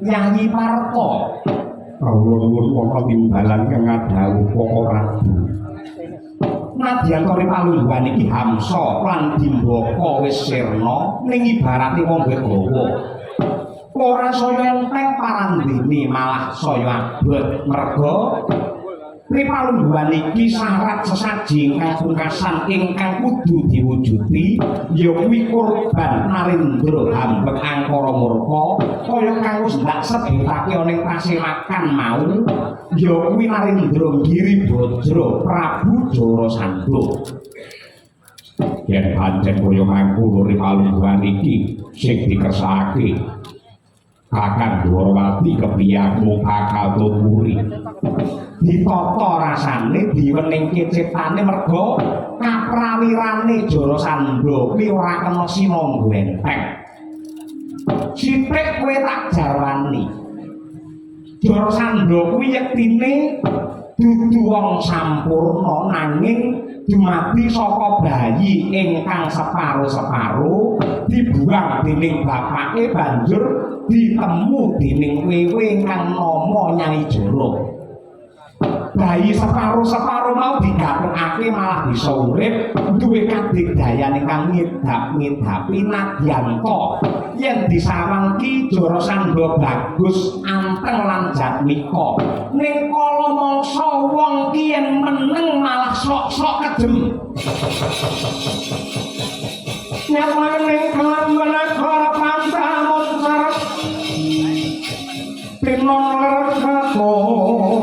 Yayi Parto kawula wonten timbalan kang ngadhawuh Koko Prabu nadyan kari palungguhan iki Hamsa lan Dimbaka wis sirna ning ibarate wong Begawa ora saya enteng parandene malah saya abot merga Ripalungguhan iki syarat sesaji ingkang pungkasan ingkang kudu diwujudi ya kuwi kurban narendra hambek angkara murka kaya kang wis ndak sebutake ning pasewakan mau ya kuwi Narendra Giri Bajra Prabu Jarasandha. Yen pancen kaya mangkono Ripalungguhan iki sing dikersakake Kakang Dwarawati kepriyamu bakal tumuri ditata rasane diweningke ciptane merga kaprawirane Jarasandha kuwi ora kena sinangga enteng. Sithik kowe tak jarwani Jarasandha kuwi yektine dudu wong sampurna nanging dumadi saka bayi ingkang separo-separo dibuang dening bapake banjur ditemu dening wewe ingkang nama Nyai Jara. Bayi separo-separo mau digathukake malah bisa urip duwe kadigdayan ingkang ngidap-ngidapi nadyanta yen disawangki Jarasandha bagus anteng lan jatmika ning kala mangsa wong ki yen meneng malah sok-sok kejem nyamane kelamben negara pantamun sarep pinon lerkaton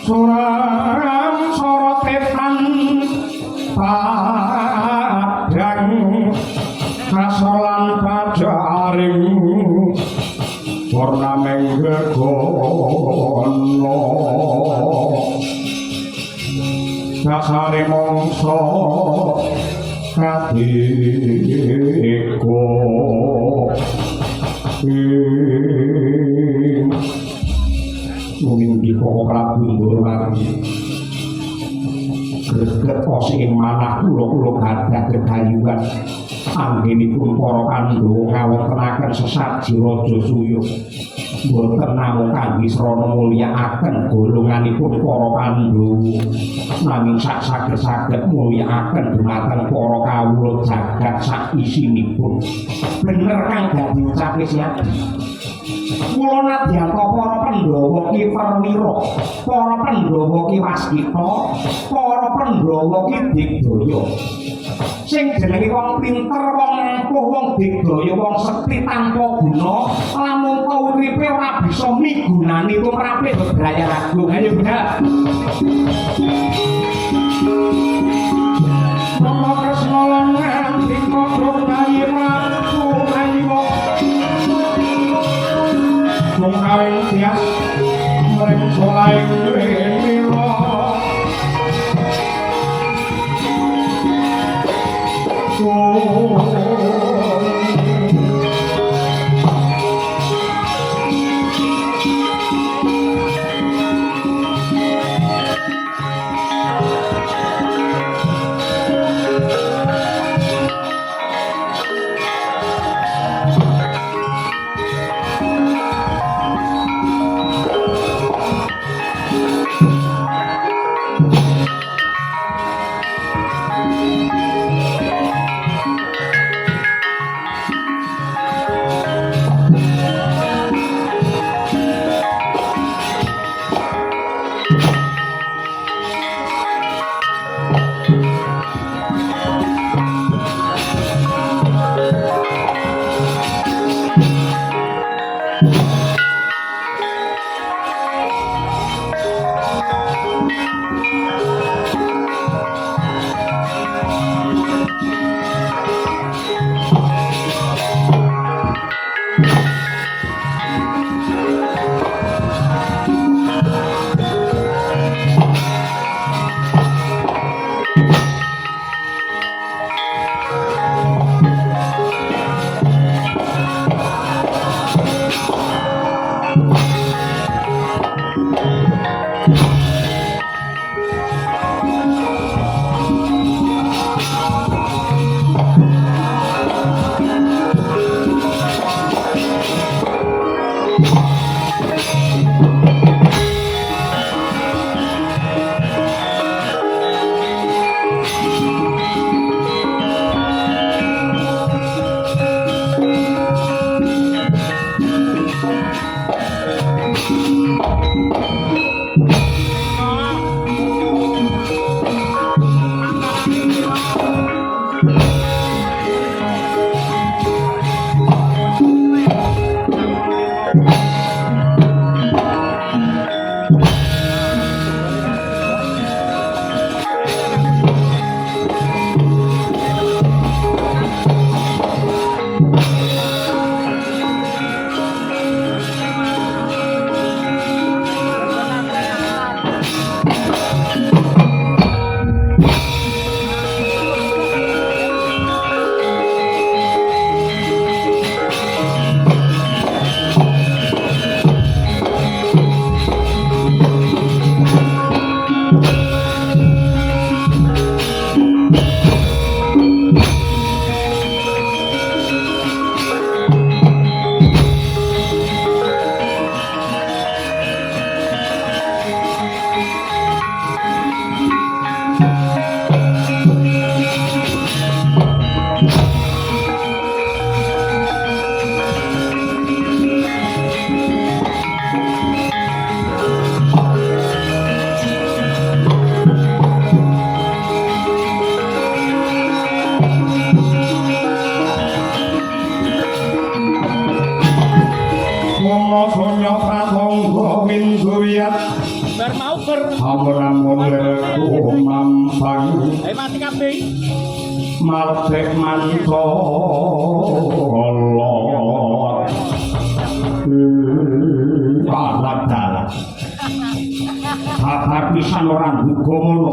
suram sorotetan padang kasolan pajaring warna menggegono kasare mongso kadiko mungkin kok Prabu Dwarawati greget posing manah kula gadah gegayuhan anggenipun para Pandhawa ngawontenaken sesaji Raja Suya boten namung kangge srana mulyakaken golonganipun para Pandhawa nanging saged mulyakaken dhumateng para kawula jagat sak isinipun bener kang dadi ucape siap kula nadyanta para Pandhawa ki perwira para Pandhawa ki waskita para Pandhawa ki digdaya sing jenenge wong pinter wong ampuh wong digdaya wong sekti tanpa guna lamun uripe ora bisa migunani tumrape bebraya agung ayo Bunda Mama Kresna lan nganti kodhok kayiraku ayo mung kawin tias mring solaing mira Rama Sonya Pratangga Winduyat bar mau ber amramun lereku mampang mati kabeh malcek mantala anak dalan kabar pisan ora duga ngono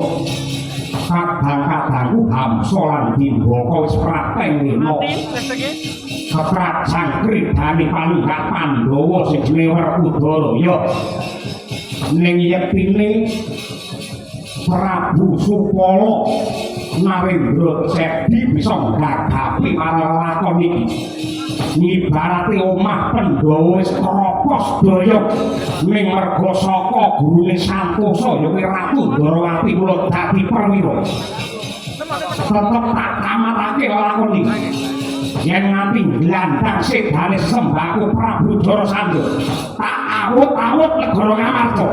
kadang-kadang hamsa lan dimbaka wis prateng rena keprajang kridane panunggak Pandhawa sing jenenge Werkudara ya ning yektine Prabu Supala Narendra Cedi bisa nggadapi marang lakon iki ngibarate omah Pandhawa wis kropos daya ning merga saka gurune Santosa ya kuwi Ratu Ndarawati kula dadi perwira tetep tak tamatake lakon iki yen nganti glandang sedane sembahku Prabu Jarasandha tak awut-awut negara Ngamarta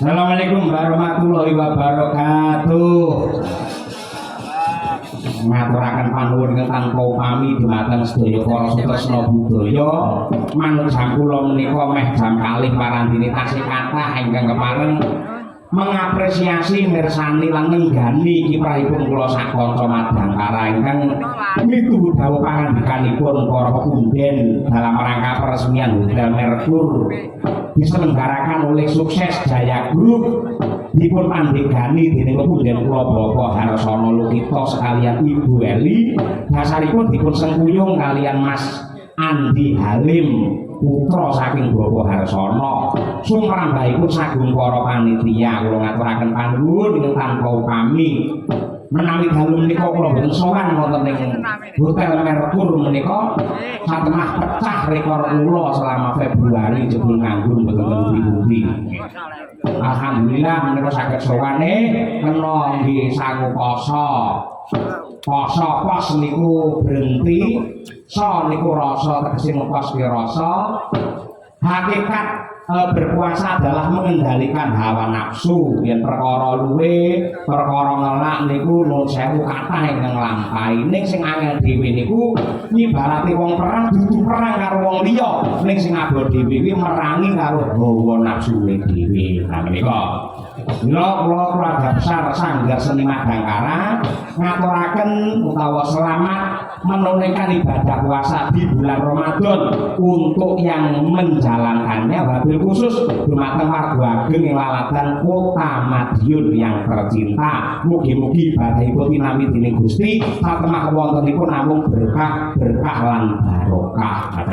Assalamualaikum warahmatullahi wabarakatuh. Ngaturaken panuwun ingkang upami dumateng sedaya para sutresna budaya. Manut jam kula menika meh jam kalih parandene tasih kathah ingkang kepareng mengapresiasi mirsani lan nenggani kiprahipun kula sakanca Madangkara ingkang miturut dawuh pangandikanipun para punden dalam rangka peresmian Hotel Merkur diselenggarakan oleh Sukses Jaya Group dipun pandegani dening punden kula Bapak Harsono Lukito sekalian Ibu Eli, dasaripun dipun sengkuyung kalian Mas Andi Halim putra saking Bapak Harsono. Sumrambahipun sagung para panitia kula ngaturaken panuwun ing tanpa upami menawi dalu menika kula boten sowan wonten ing Hotel Merkur menika satemah pecah rekor kula selama Februari jebul nganggur mboten pundi-pundi. Alhamdulillah menika saged sowane kena nggih sangu poso. Poso pos niku berhenti, so niku rasa tegese ngepos ki rasa. Hakikat berpuasa adalah mengendalikan hawa nafsu. Yen perkara luwe, perkara ngelak niku nun sewu kathah ingkang nglampahi. Ning sing angel dhewe niku nyibarati wong perang dudu perang karo wong liya. Ning sing abot dhewe kuwi merangi karo hawa nafsune dhewe. Nah menika kula keluarga besar Sanggar Seni Madangkara ngaturaken utawa selamat menunaikan ibadah puasa di bulan Ramadan untuk yang menjalankannya wabil khusus dumateng warga ageng ing lalatan Kota Madiun yang tercinta. Mugi-mugi ibadahipun tinami dening Gusti satemah wontenipun namung berkah lan barokah.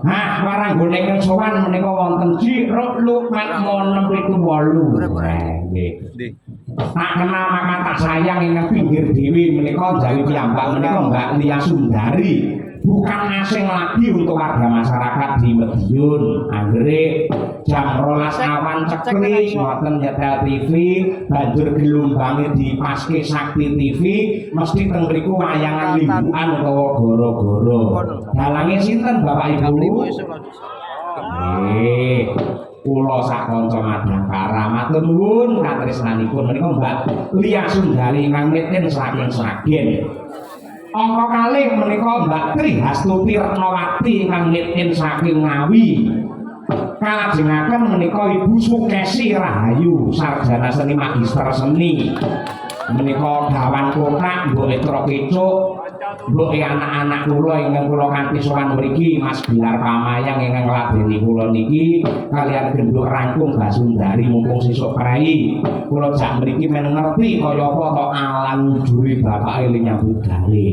Nah, warang golek sowan menika wonten Jiruk Lukman 678. Nggih. Tak kenal maka tak sayang ingkang pinggir dewi menika jawi piyambak menika Mbak Lia Sundari. Bukan asing lagi untuk warga masyarakat di Madiun. Anggere jam 12 awan ceklik ngoten nyetel TV, banjur gelumbange di Paske Sakti TV, mesti teng mriku wayangan limbukan utawa goro-goro. Dalange sinten Bapak Ibu? Kula sakanca Madangkara matur nuwun katresnanipun menika Mbak Lia Sundari ingkang meten saking Sragen. Angka kalih menika Mbak Tri Hastuti Retnawati ingkang meten saking Ngawi. Kalajengaken menika Ibu Sukesi Rahayu sarjana seni magister seni. Menika gawan kotak mbok Etro Kecuk, mbok anak-anak kula ingkang kula kanthi sowan mriki Mas Bilar Pamayang ingkang ngladeni kula niki kalian genduk rangkung Mbak Sundari mumpung sesuk prei. Kula jak mriki men ngerti kaya apa to alang wujure bapake nyambut gawe.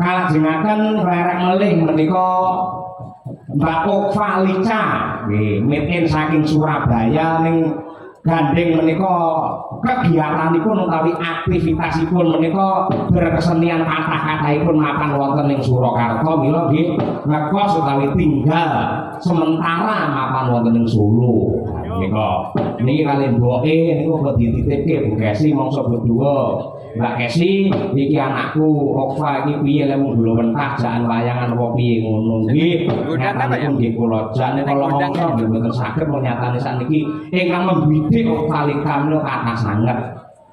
Kalajengaken rerek melih menika Mbak Okva Lica nggih meten saking Surabaya ning gandeng menika kegiatanipun utawi aktivitasipun menika berkesenian kathah-kathahipun mapan wonten ing Surakarta mila nggih ngekos utawi tinggal sementara mapan wonten ing Solo. Menika niki kalih mboke niku kok dititipke Bu Kesi mangsa berdua. Mbak Kesi iki anakku Okva iki piye lek mung dulu mentah jakan wayangan apa piye ngono nggih. Nyatane nggih kula jane kala mongso nggih mboten saged menyatani sakniki ingkang membidik Okva Likamno kathah sanget.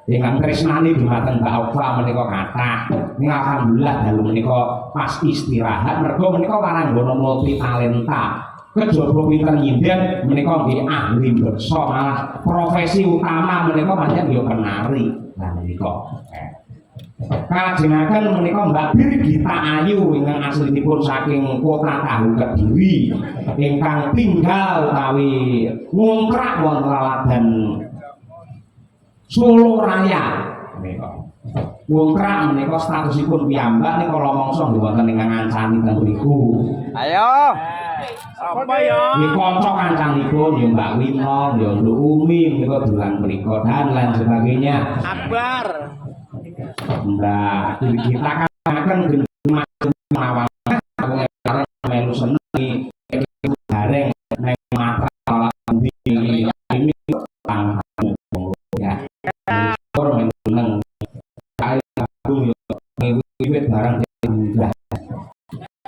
Ingkang tresnani dumateng Mbak Okva menika kathah. Ning alhamdulillah dalu menika pas istirahat mergo menika waranggana multi talenta. Kejaba pinter nyinden menika nggih ahli beksa malah profesi utama menika pancen ya penari. Nah menika kalajengaken menika Mbak Birgita Ayu ingkang aslinipun saking Kota Tahu Kediri ingkang tinggal utawi ngontrak wonten laladan Solo Raya menika. Ngontrak menika statusipun piyambak nika kala mangsa wonten ingkang ngancani teng mriku. Ayo. Apa ya? Nggih kanca kancanipun ya Mbak Wino, ya Nduk Umi menika dolan mriku dan lain sebagainya. Akbar. Mbak kita akan gendeng mawon melu seneng bareng nek matra ini tang ya. Orang meneng kae aku yo wiwit barang mudah.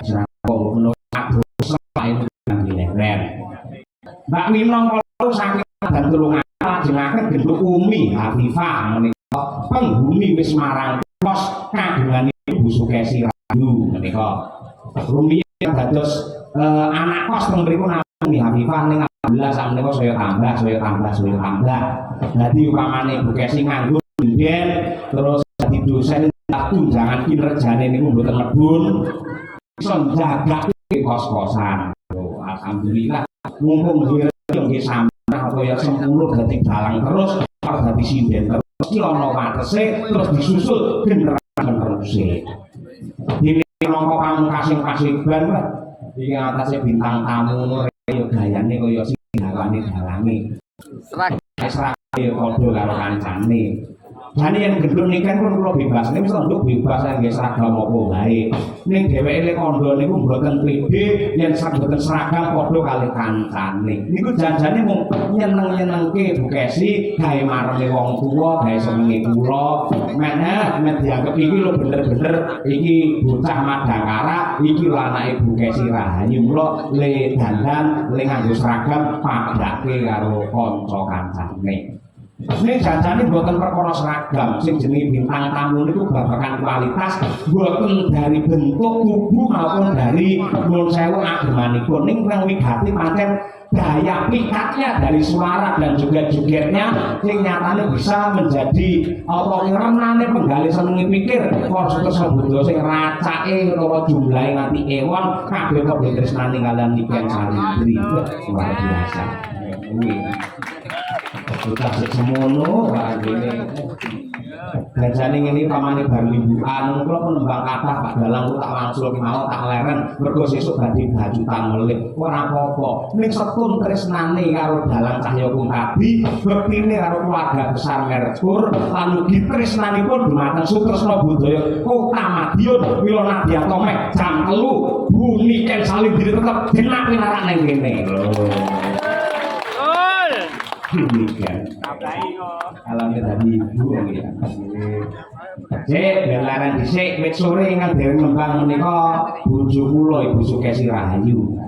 Senang kok menurut aku selain nang Mbak Minong kalau saking dan tulungan lajengaken bentuk Umi Hafifah menika penghuni wis marang pos kagungan Ibu Sukesi Rahayu menika. Rumiyin dados anak kos teng mriku namung Umi Hafifah ning alhamdulillah sak menika saya tambah. Dadi upamane Ibu Kesi nganggur biyen terus dadi dosen tunjangan kinerjane niku mboten medun iso njagake kos-kosan. Alhamdulillah mumpung nggih sampeyan apa ya sempuluh dadi dalang terus arep dadi sinden terus ki ana watese terus disusul generasi peneruse. Dene nangka pamungkasing kasiban iki atase bintang tamu ngono yo gayane kaya sing dalange. Serak ya padha karo kancane. Jane yen gendul niken pun kula bebas, nek wis nduk bebas nggih seragam apa wae. Ning dheweke lek kandha niku mboten pede yen boten seragam padha kali kancane. Niku janjane mung nyeneng-nyenengke Bu Kesi gawe mareme wong tuwa, gawe senenge kula. Men dianggep iki lho bener-bener iki bocah Madangkara, iki lho anake Bu Kesi Rahayu. Mula le dandan, le nganggo seragam padake karo kanca kancane. Ini janjane buatan perkara seragam, sing jenis bintang tamu itu babakan kualitas, buatan dari bentuk tubuh maupun dari nun sewu agemanipun. Ini kurang wigati pancen daya pikatnya dari suara dan juga jogetnya, yang nyatanya bisa menjadi renane penggali senengi pikir. Kalau tersebut sing racake utawa jumlahe nganti ewon kabeh kok tresnani kalian Niken Salindri. Luar biasa. Kita semono ngene. Gajane ngene pamane bar limbukan kula penembang kathah Pak Dalang tak wangsul ki mau tak leren mergo sesuk dadi bajutan melih ora apa-apa. Ning setun tresnane karo Dalang Cahya Kungkabi, bektine karo keluarga besar Merkur, lalu ditresnanipun dumateng Sutresna Budaya Kota Madiun Mila Nadia Tomeh jam 3 Bu Niken Salindri tetep denak pinarak ning kene. Demikian. Alami tadi ibu ya. Cek belaran dhisik wit sore ingkang dereng nembang menika bojo kula Ibu Sukesi Rahayu.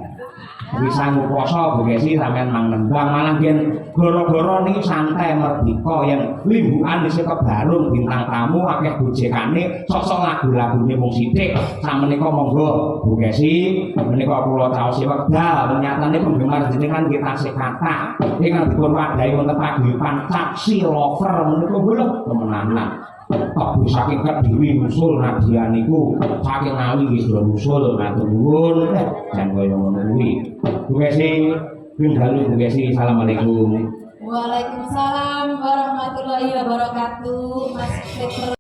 Wis sanggup poso Bu Kesi sampean mang nembang malah yen goro-goro niku santai merdika yen limbukan dhisik kebarung bintang tamu akeh gojekane sok-sok lagu-lagune mung sithik. Sameneika monggo Bu Kesi menika kula caosi wekdal nyatane penggemar jenengan nggih tasih kathah ingkang dipun wadhahi wonten paguyuban Caksi Lover menika lho temenanan. Pak saking Kediri usul Nadia niku saking Ngawi wis usul matur nuwun jan kaya ngono kuwi. Bu Kesi pindhalu Bu Kesi. Assalamualaikum. Waalaikumsalam warahmatullahi wabarakatuh. Mas Peter